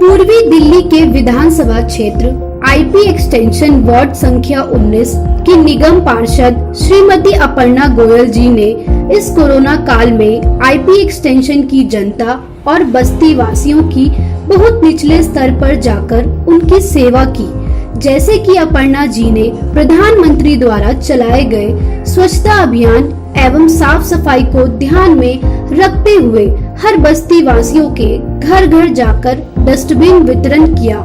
पूर्वी दिल्ली के विधानसभा क्षेत्र आईपी एक्सटेंशन वार्ड संख्या 19 की निगम पार्षद श्रीमती अपर्णा गोयल जी ने इस कोरोना काल में आईपी एक्सटेंशन की जनता और बस्ती वासियों की बहुत निचले स्तर पर जाकर उनकी सेवा की। जैसे कि अपर्णा जी ने प्रधानमंत्री द्वारा चलाए गए स्वच्छता अभियान एवं साफ सफाई को ध्यान में रखते हुए हर बस्ती वासियों के घर घर जाकर डस्टबिन वितरण किया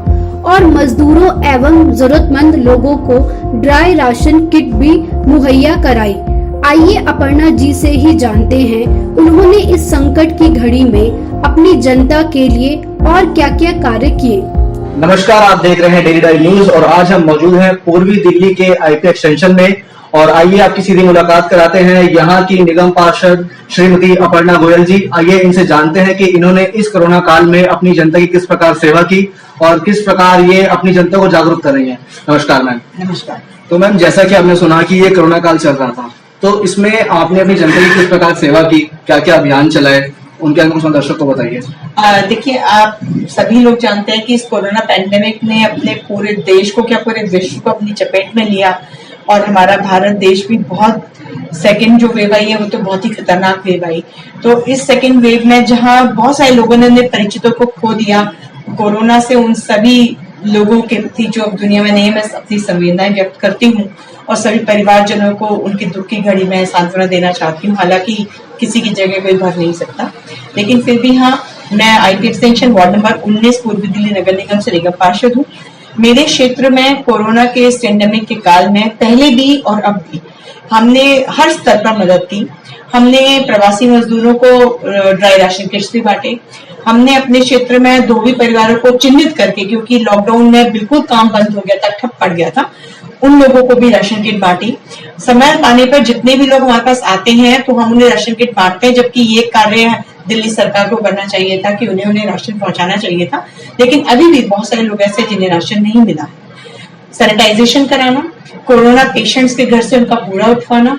और मजदूरों एवं जरूरतमंद लोगों को ड्राई राशन किट भी मुहैया कराई। आइए अपर्णा जी से ही जानते हैं उन्होंने इस संकट की घड़ी में अपनी जनता के लिए और क्या क्या कार्य किए। नमस्कार, आप देख रहे हैं डेली डाइव न्यूज और आज हम मौजूद हैं पूर्वी दिल्ली के आईपी एक्सटेंशन में और आइए आपकी सीधी मुलाकात कराते हैं यहाँ की निगम पार्षद श्रीमती अपर्णा गोयल जी। आइए इनसे जानते हैं कि इन्होंने इस कोरोना काल में अपनी जनता की किस प्रकार सेवा की और किस प्रकार ये अपनी जनता को जागरूक कर रही हैं। नमस्कार मैम। नमस्कार। तो मैम, जैसा कि आपने सुना कि ये कोरोना काल चल रहा था, तो इसमें आपने अपनी जनता की किस प्रकार सेवा की, क्या क्या अभियान चलाए, उनके अनुसार दर्शक को बताइए। देखिए, आप सभी लोग जानते हैं कि इस कोरोना पैंडेमिक ने अपने पूरे देश को क्या पूरे विश्व को अपनी चपेट में लिया और हमारा भारत देश भी बहुत सेकेंड जो वेव आई है वो तो बहुत ही खतरनाक वेव आई। तो इस सेकेंड वेव में जहां बहुत सारे लोगों ने अपने परिचितों को खो दिया कोरोना से, उन सभी लोगों के प्रति जो अब दुनिया में नहीं, मैं अपनी संवेदनाएं व्यक्त करती हूँ और सभी परिवारजनों को उनकी दुख की घड़ी में सांत्वना देना चाहती हूँ। हालांकि किसी की जगह कोई भर नहीं सकता, लेकिन फिर भी हाँ, मैं आईपी एक्सटेंशन वार्ड नंबर 19 पूर्वी दिल्ली नगर निगम से निगम पार्षद हूँ। मेरे क्षेत्र में कोरोना के इस पेंडेमिक के काल में पहले भी और अब भी हमने हर स्तर पर मदद की। हमने प्रवासी मजदूरों को ड्राई राशन किट्स भी बांटे। हमने अपने क्षेत्र में धोबी परिवारों को चिन्हित करके, क्योंकि लॉकडाउन में बिल्कुल काम बंद हो गया था, ठप पड़ गया था, उन लोगों को भी राशन किट बांटी। समय पाने पर जितने भी लोग हमारे पास आते हैं तो हम उन्हें राशन किट बांटते हैं, जबकि ये कार्य दिल्ली सरकार को करना चाहिए था कि उन्हें राशन पहुंचाना चाहिए था, लेकिन अभी भी बहुत सारे लोग ऐसे जिन्हें राशन नहीं मिला। सैनिटाइजेशन कराना, कोरोना पेशेंट्स के घर से उनका कूड़ा उठवाना,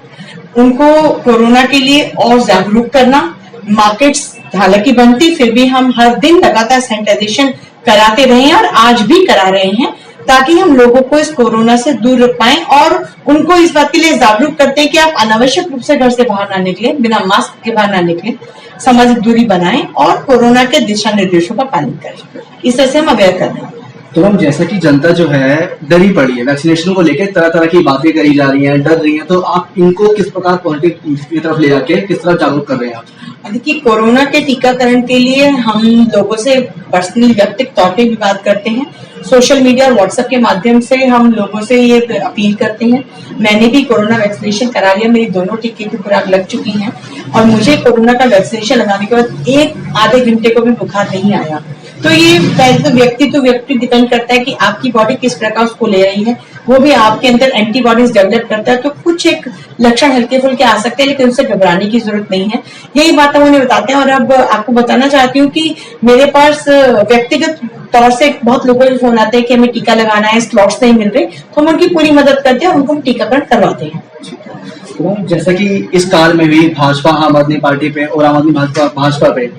उनको कोरोना के लिए और जागरूक करना। मार्केट्स हालांकि बंद थी, फिर भी हम हर दिन लगातार सैनिटाइजेशन कराते रहे हैं और आज भी करा रहे हैं, ताकि हम लोगों को इस कोरोना से दूर रख पाएं और उनको इस बात के लिए जागरूक करते हैं कि आप अनावश्यक रूप से घर से बाहर ना निकलें, बिना मास्क के बाहर ना निकलें, सामाजिक दूरी बनाएं और कोरोना के दिशा निर्देशों का पालन करें। इस तरह से हम अवेयर कर रहे हैं। तो हम जैसा कि जनता जो है डरी पड़ी है, वैक्सीनेशन को लेकर तरह तरह की बातें करी जा रही हैं, डर रही हैं, तो आप इनको किस प्रकार पॉजिटिव की तरफ ले जाके किस तरह जागरूक कर रहे हैं आप? देखिए, कोरोना के टीकाकरण के लिए हम लोगों से पर्सनली व्यक्तिगत तौर पे भी बात करते हैं। सोशल मीडिया और व्हाट्सएप के माध्यम से हम लोगों से ये अपील करते हैं। मैंने भी कोरोना वैक्सीनेशन करा लिया, मेरी दोनों टीके की खुराक लग चुकी हैं और मुझे कोरोना का वैक्सीनेशन लगाने के बाद एक आधे घंटे को भी बुखार नहीं आया। तो ये पहले तो व्यक्ति डिपेंड करता है कि आपकी बॉडी किस प्रकार उसको ले रही है, वो भी आपके अंदर एंटीबॉडीज डेवलप करता है। तो कुछ एक लक्षण हल्के फुल्के आ सकते हैं, लेकिन उससे घबराने की जरूरत नहीं है। यही बात हम उन्हें बताते हैं। और अब आपको बताना चाहती हूँ कि मेरे पास व्यक्तिगत तौर से बहुत लोगों के फोन आते हैं कि हमें टीका लगाना है, स्लॉट्स नहीं मिल रहे, तो हम उनकी पूरी मदद करते हैं, उनको टीकाकरण करवाते हैं। तो जैसा कि इस काल में भी भाजपा आम आदमी पार्टी पे और आम आदमी भाजपा पे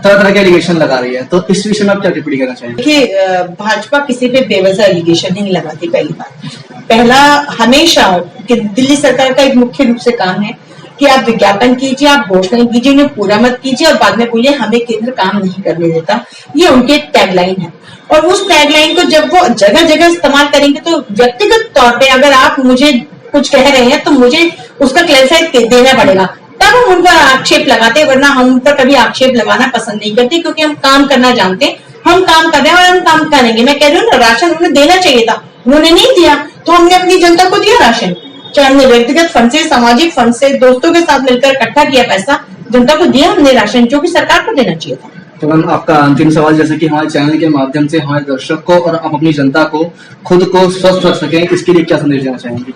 तरह तरह के एलिगेशन लगा रही है, तो इस विषय में आप क्या टिप्पणी करना चाहेंगे? देखिए, भाजपा किसी पे बेवजह एलिगेशन नहीं लगाती। पहली बात, पहला हमेशा कि दिल्ली सरकार का एक मुख्य रूप से काम है कि आप विज्ञापन कीजिए, आप घोषणाएं कीजिए, उन्हें पूरा मत कीजिए और बाद में बोलिए हमें केंद्र काम नहीं करने देता। ये उनके टैगलाइन है और उस टैगलाइन को जब वो जगह जगह इस्तेमाल करेंगे तो व्यक्तिगत तौर पे अगर आप मुझे कुछ कह रहे हैं तो मुझे उसका क्लैरिफाई देना पड़ेगा, तब हम उन पर आक्षेप लगाते हैं, वरना हम उन पर कभी आक्षेप लगाना पसंद नहीं करते, क्योंकि हम काम करना जानते हैं। हम काम कर रहे हैं और हम काम करेंगे। मैं कह रही हूँ ना, राशन उन्हें देना चाहिए था, उन्होंने नहीं दिया, तो हमने अपनी जनता को दिया राशन। चाहे हमने व्यक्तिगत फंड से, सामाजिक फंड से, दोस्तों के साथ मिलकर इकट्ठा किया पैसा, जनता को दिया हमने राशन, जो कि सरकार को देना चाहिए था। तो मैम, आपका अंतिम सवाल, जैसे कि हमारे चैनल के माध्यम से हमारे दर्शक को और आप अपनी जनता को खुद को स्वस्थ रख सकें, इसके लिए क्या संदेश देना चाहेंगे?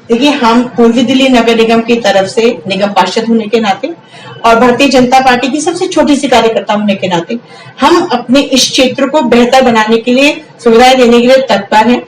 देखिए, हम पूर्वी दिल्ली नगर निगम की तरफ से निगम पार्षद होने के नाते और भारतीय जनता पार्टी की सबसे छोटी सी कार्यकर्ता होने के नाते हम अपने इस क्षेत्र को बेहतर बनाने के लिए, सुविधाएं देने के लिए तत्पर हैं।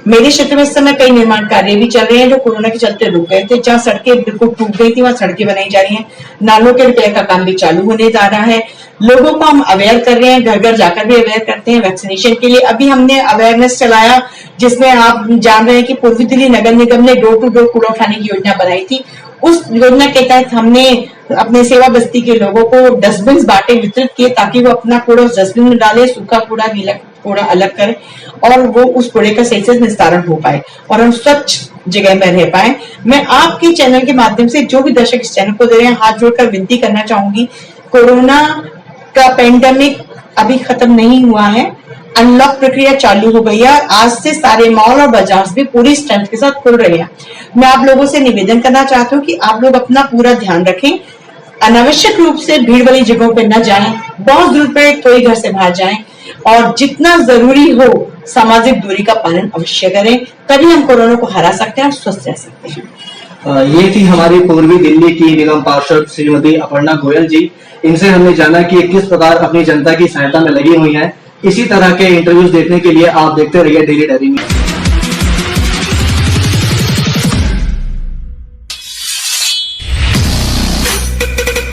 मेरे क्षेत्र में इस समय कई निर्माण कार्य भी चल रहे हैं जो कोरोना के चलते रुक गए थे। जहाँ सड़कें बिल्कुल टूट गई थी वहां सड़कें बनाई जा रही हैं। नालों के रिपेयर का काम भी चालू होने जा रहा है। लोगों को हम अवेयर कर रहे हैं, घर घर जाकर भी अवेयर करते हैं वैक्सीनेशन के लिए। अभी हमने अवेयरनेस चलाया जिसमें आप जान रहे हैं कि पूर्वी दिल्ली नगर निगम ने डोर टू डोर कूड़ा उठाने की योजना बनाई थी। उस योजना के तहत हमने अपने सेवा बस्ती के लोगों को डस्टबिन बांटे, वितरित किए ताकि वो अपना कूड़ा उस डस्टबिन में डाले, सूखा कूड़ा गीला कूड़ा अलग करें और वो उस कूड़े का सही से निस्तारण हो पाए और हम स्वच्छ जगह में रह पाए। मैं आपके चैनल के माध्यम से जो भी दर्शक इस चैनल को दे रहे हैं हाथ जोड़कर विनती करना चाहूंगी, कोरोना का पेंडेमिक अभी खत्म नहीं हुआ है। अनलॉक प्रक्रिया चालू हो गई है और आज से सारे मॉल और बाजार भी पूरी स्ट्रेंथ के साथ खुल रहे हैं। मैं आप लोगों से निवेदन करना चाहती हूँ कि आप लोग अपना पूरा ध्यान रखें, अनावश्यक रूप से भीड़ वाली जगहों पर न जाएं, बहुत जरूरत पड़े तो ही घर से बाहर जाएं और जितना जरूरी हो सामाजिक दूरी का पालन अवश्य करें, तभी हम कोरोना को हरा सकते हैं और स्वस्थ रह सकते हैं। ये थी हमारी पूर्वी दिल्ली की निगम पार्षद श्रीमती अपर्णा गोयल जी। इनसे हमने जाना कि किस प्रकार अपनी जनता की सहायता में लगी हुई हैं। इसी तरह के इंटरव्यूज देखने के लिए आप देखते रहिए डेली डायरी न्यूज।